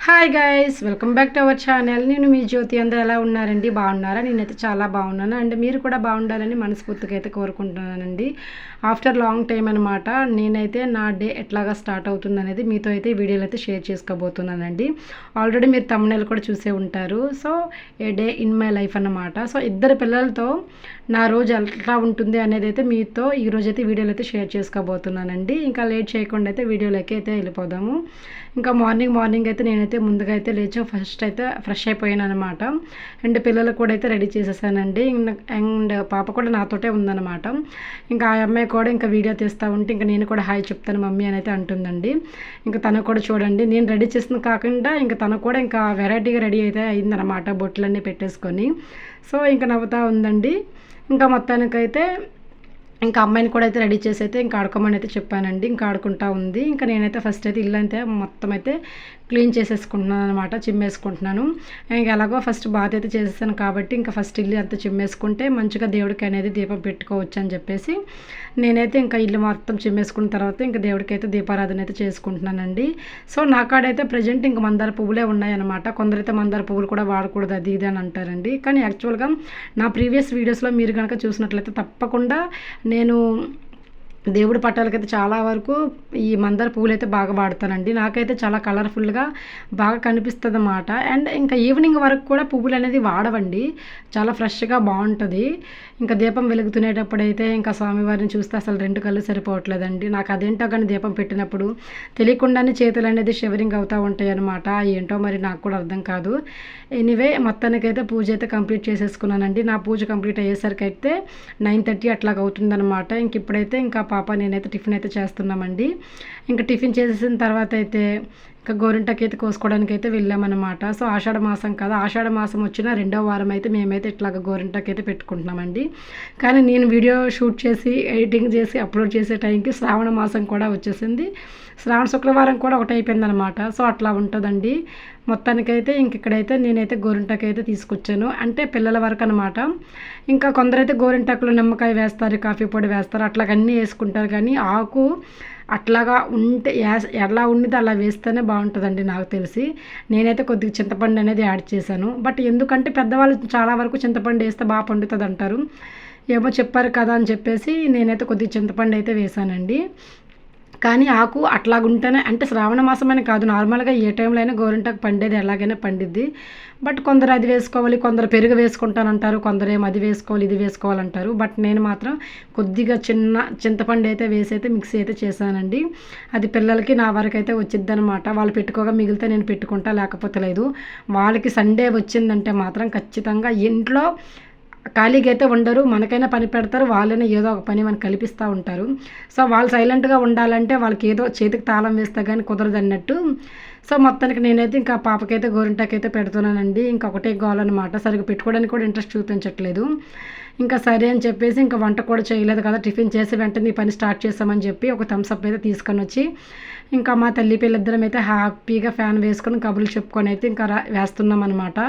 Hi guys, welcome back to our channel. నేను మీ జ్యోతి. అందరూ ఎలా ఉన్నారండి? బాగున్నారా? నేనైతే చాలా బాగున్నాను. అండ్ మీరు కూడా బాగుండాలని మనస్ఫూర్తిగా అయితే కోరుకుంటున్నానండి. ఆఫ్టర్ లాంగ్ టైం అనమాట నేనైతే నా డే ఎట్లాగా స్టార్ట్ అవుతుంది అనేది మీతో అయితే వీడియోలో అయితే షేర్ చేసుకోబోతున్నానండి. ఆల్రెడీ మీరు తమ్ముళ్ళు కూడా చూసే ఉంటారు. So A day in my life అన్నమాట. సో ఇద్దరు పిల్లలతో నా రోజు ఎట్లా ఉంటుంది అనేది అయితే మీతో ఈరోజు అయితే వీడియోలో అయితే షేర్ చేసుకోబోతున్నానండి. ఇంకా లేట్ చేయకుండా అయితే వీడియోలోకి అయితే వెళ్ళిపోదాము. ఇంకా మార్నింగ్ అయితే నేనైతే ముందుగా అయితే లేచి ఫస్ట్ అయితే ఫ్రెష్ అయిపోయాను అనమాట. అండ్ పిల్లలకు కూడా అయితే రెడీ చేసేసానండి. అండ్ పాప కూడా నాతోటే ఉందన్నమాట. ఇంకా ఆ అమ్మాయి కూడా ఇంకా వీడియో తీస్తూ ఉంటే ఇంకా నేను కూడా హాయ్ చెప్తాను మమ్మీ అని అయితే అంటుందండి. ఇంకా తను కూడా చూడండి, నేను రెడీ చేసిన కాకుండా ఇంకా తను కూడా ఇంకా వెరైటీగా రెడీ అయితే అయిందనమాట, బొట్లన్నీ పెట్టేసుకొని. సో ఇంకా నవ్వుతూ ఉందండి. ఇంకా మొత్తానికైతే ఇంకా అమ్మాయిని కూడా అయితే రెడీ చేసి అయితే ఇంకా ఆడుకోమని అయితే చెప్పానండి. ఇంకా ఆడుకుంటా ఉంది. ఇంకా నేనైతే ఫస్ట్ అయితే ఇల్లు అయితే మొత్తం అయితే క్లీన్ చేసేసుకుంటున్నాను అనమాట, చిమ్మేసుకుంటున్నాను. ఇంకా ఎలాగో ఫస్ట్ బాత్ అయితే చేసేసాను కాబట్టి ఇంకా ఫస్ట్ ఇల్లు అంతా చిమ్మేసుకుంటే మంచిగా దేవుడికి అనేది దీపం పెట్టుకోవచ్చు అని చెప్పేసి నేనైతే ఇంకా ఇల్లు మొత్తం చిమ్మేసుకున్న తర్వాత ఇంకా దేవుడికి అయితే దీపారాధన అయితే చేసుకుంటున్నానండి. సో నా కాడైతే ప్రజెంట్ ఇంకా మందార పువ్వులే ఉన్నాయన్నమాట. కొందరైతే మందార పువ్వులు కూడా వాడకూడదు అది ఇది అని అంటారండి. కానీ యాక్చువల్గా నా ప్రీవియస్ వీడియోస్లో మీరు కనుక చూసినట్లయితే తప్పకుండా నేను దేవుడి పట్టాలకైతే చాలా వరకు ఈ మందార పువ్వులు అయితే బాగా వాడతానండి. నాకైతే చాలా కలర్ఫుల్గా బాగా కనిపిస్తుంది అన్నమాట. అండ్ ఇంకా ఈవినింగ్ వరకు కూడా పువ్వులు అనేది వాడవండి, చాలా ఫ్రెష్గా బాగుంటుంది. ఇంకా దీపం వెలుగుతునేటప్పుడు అయితే ఇంకా స్వామివారిని చూస్తే అసలు రెండు కళ్ళు సరిపోవట్లేదండి. నాకు అదేంటో కానీ దీపం పెట్టినప్పుడు తెలియకుండానే చేతులు అనేది షివరింగ్ అవుతూ ఉంటాయి అనమాట. ఏంటో మరి నాకు కూడా అర్థం కాదు. ఎనీవే మొత్తానికైతే పూజ అయితే కంప్లీట్ చేసేసుకున్నానండి. నా పూజ కంప్లీట్ అయ్యేసరికి అయితే 9:30 అట్లాగ అవుతుందన్నమాట. ఇంక ఇప్పుడైతే ఇంకా పాప నేనైతే టిఫిన్ అయితే చేస్తున్నామండి. ఇంకా టిఫిన్ చేసేసిన తర్వాత అయితే ఇంకా గోరింటాకు అయితే కోసుకోవడానికి అయితే వెళ్ళామన్నమాట. సో ఆషాఢ మాసం కదా, ఆషాఢ మాసం వచ్చిన 2వ వారం అయితే మేమైతే ఇట్లాగ గోరింటాకు అయితే పెట్టుకుంటున్నామండి. కానీ నేను వీడియో షూట్ చేసి ఎడిటింగ్ చేసి అప్లోడ్ చేసే టైంకి శ్రావణ మాసం కూడా వచ్చేసింది. శ్రావణ శుక్రవారం కూడా ఒకటి అయిపోయిందనమాట. సో అట్లా ఉంటుందండి. మొత్తానికైతే ఇంక ఇక్కడైతే నేనైతే గోరింటాకు అయితే తీసుకొచ్చాను, అంటే పిల్లల వరకు అనమాట. ఇంకా కొందరైతే గోరింటాకులో నిమ్మకాయ వేస్తారు, కాఫీ పొడి వేస్తారు, అట్లాగన్నీ వేసుకుంటారు. కానీ ఆకు అట్లాగా ఉంటే ఎలా ఉండితే అలా వేస్తేనే బాగుంటుందండి నాకు తెలిసి. నేనైతే కొద్దిగా చింతపండు అనేది యాడ్ చేశాను. బట్ ఎందుకంటే పెద్దవాళ్ళు చాలా వరకు చింతపండు వేస్తే బాగా పండుతుంది అంటారు. ఏమో చెప్పారు కదా అని చెప్పేసి నేనైతే కొద్దిగా చింతపండు అయితే వేసానండి. కానీ ఆకు అట్లాగుంటేనే, అంటే శ్రావణ మాసం అని కాదు, నార్మల్గా ఏ టైంలో అయినా గోరింటాకు పండేది ఎలాగైనా పండిద్ది. బట్ కొందరు అది వేసుకోవాలి, కొందరు పెరుగు వేసుకుంటానంటారు, కొందరేమో అది వేసుకోవాలి ఇది వేసుకోవాలంటారు. బట్ నేను మాత్రం కొద్దిగా చిన్న చింతపండు అయితే వేసి అయితే మిక్సీ అయితే చేశానండి. అది పిల్లలకి నా వరకు అయితే వచ్చిద్ది అనమాట. వాళ్ళు పెట్టుకోగా మిగిలితే నేను పెట్టుకుంటా, లేకపోతే లేదు. వాళ్ళకి సండే వచ్చిందంటే మాత్రం ఖచ్చితంగా ఇంట్లో ఖాళీగా అయితే ఉండరు, మనకైనా పని పెడతారు, వాళ్ళైనా ఏదో ఒక పని మనకు కల్పిస్తూ ఉంటారు. సో వాళ్ళు సైలెంట్గా ఉండాలంటే వాళ్ళకి ఏదో చేతికి తాళం వేస్తే కానీ కుదరదు అన్నట్టు. సో మొత్తానికి నేనైతే ఇంకా పాపకైతే గోరింటాకు అయితే పెడుతున్నానండి. ఇంకా ఒకటే గోల్ అనమాట, సరిగ్గా పెట్టుకోవడానికి కూడా ఇంట్రెస్ట్ చూపించట్లేదు. ఇంకా సరే అని చెప్పేసి ఇంకా వంట కూడా చేయలేదు కదా, టిఫిన్ చేసి వెంటనే ఈ పని స్టార్ట్ చేస్తామని చెప్పి ఒక థమ్స్అప్ అయితే తీసుకొని వచ్చి ఇంకా మా తల్లి పిల్లిద్దరం అయితే హ్యాపీగా ఫ్యాన్ వేసుకొని కబుర్లు చెప్పుకొని అయితే ఇంకా వేస్తున్నాం అనమాట.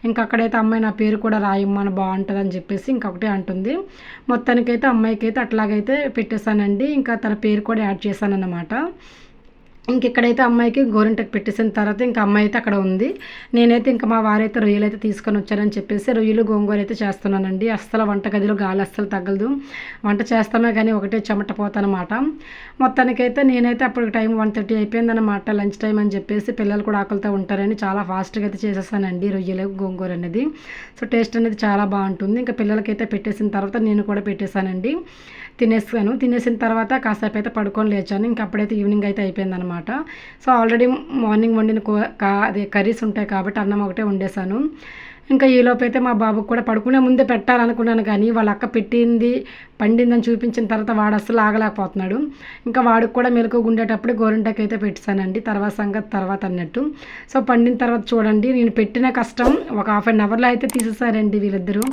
ఇంకా అక్కడైతే అమ్మాయి నా పేరు కూడా రాయమ్మని బాగుంటుంది అని చెప్పేసి ఇంకొకటే అంటుంది. మొత్తానికైతే అమ్మాయికి అయితే అట్లాగైతే పెట్టేశానండి. ఇంకా తన పేరు కూడా యాడ్ చేశాను అన్నమాట. ఇంక ఇక్కడైతే అమ్మాయికి గోరింటాకు పెట్టేసిన తర్వాత ఇంకా అమ్మాయి అయితే అక్కడ ఉంది. నేనైతే ఇంకా మా వారైతే రొయ్యలు అయితే తీసుకొని వచ్చారని చెప్పేసి రొయ్యలు గోంగూర అయితే చేస్తున్నానండి. అస్సలు వంటగదిలో గాలి అస్సలు తగ్గదు, వంట చేస్తామే కానీ ఒకటే చెమట పోతానమాట. మొత్తానికైతే నేనైతే అప్పుడు టైం 1:30 అయిపోయిందనమాట, లంచ్ టైం అని చెప్పేసి పిల్లలు కూడా ఆకలితో ఉంటారని చాలా ఫాస్ట్గా అయితే చేసేసానండి రొయ్యలు గోంగూర అనేది. సో టేస్ట్ అనేది చాలా బాగుంటుంది. ఇంకా పిల్లలకైతే పెట్టేసిన తర్వాత నేను కూడా పెట్టేశానండి. తినేసిన తర్వాత కాసేపు అయితే పడుకొని లేచాను. ఇంకా అప్పుడైతే ఈవినింగ్ అయితే అయిపోయిందనమాట. సో ఆల్రెడీ మార్నింగ్ వండిన అదే కర్రీస్ ఉంటాయి కాబట్టి అన్నం ఒకటే వండేసాను. ఇంకా ఈలోపు అయితే మా బాబుకు కూడా పడుకునే ముందే పెట్టాలనుకున్నాను, కానీ వాళ్ళ అక్క పండిందని చూపించిన తర్వాత వాడు అస్సలు ఆగలేకపోతున్నాడు. ఇంకా వాడికి కూడా మెలకువగా ఉండేటప్పుడు గోరింటాకు అయితే పెట్టానండి. తర్వాత సంగతి తర్వాత అన్నట్టు. సో పండిన తర్వాత చూడండి, నేను పెట్టిన కష్టం ఒక హాఫ్ అన్ అవర్లో అయితే తీసేసారండి వీళ్ళిద్దరూ.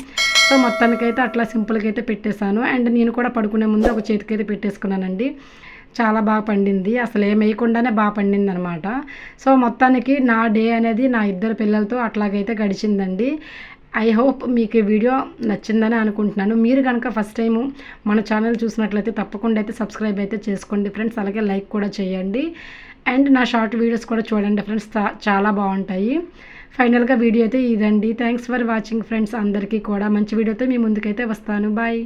సో మొత్తానికైతే అట్లా సింపుల్గా అయితే పెట్టేశాను. అండ్ నేను కూడా పడుకునే ముందు ఒక చేతికైతే పెట్టేసుకున్నానండి. చాలా బాగా పండింది, అసలు ఏం వేయకుండానే బాగా పండింది అనమాట. సో మొత్తానికి నా డే అనేది నా ఇద్దరు పిల్లలతో అట్లాగైతే గడిచిందండి. ఐ హోప్ మీకు ఈ వీడియో నచ్చిందని అనుకుంటున్నాను. మీరు కనుక ఫస్ట్ టైము మన ఛానల్ చూసినట్లయితే తప్పకుండా అయితే సబ్స్క్రైబ్ అయితే చేసుకోండి ఫ్రెండ్స్. అలాగే లైక్ కూడా చేయండి. అండ్ నా షార్ట్ వీడియోస్ కూడా చూడండి ఫ్రెండ్స్, చాలా బాగుంటాయి. ఫైనల్గా వీడియో అయితే ఇదండి. Thanks for watching friends. అందరికీ కూడా మంచి వీడియోతో మీ ముందుకైతే వస్తాను. బాయ్.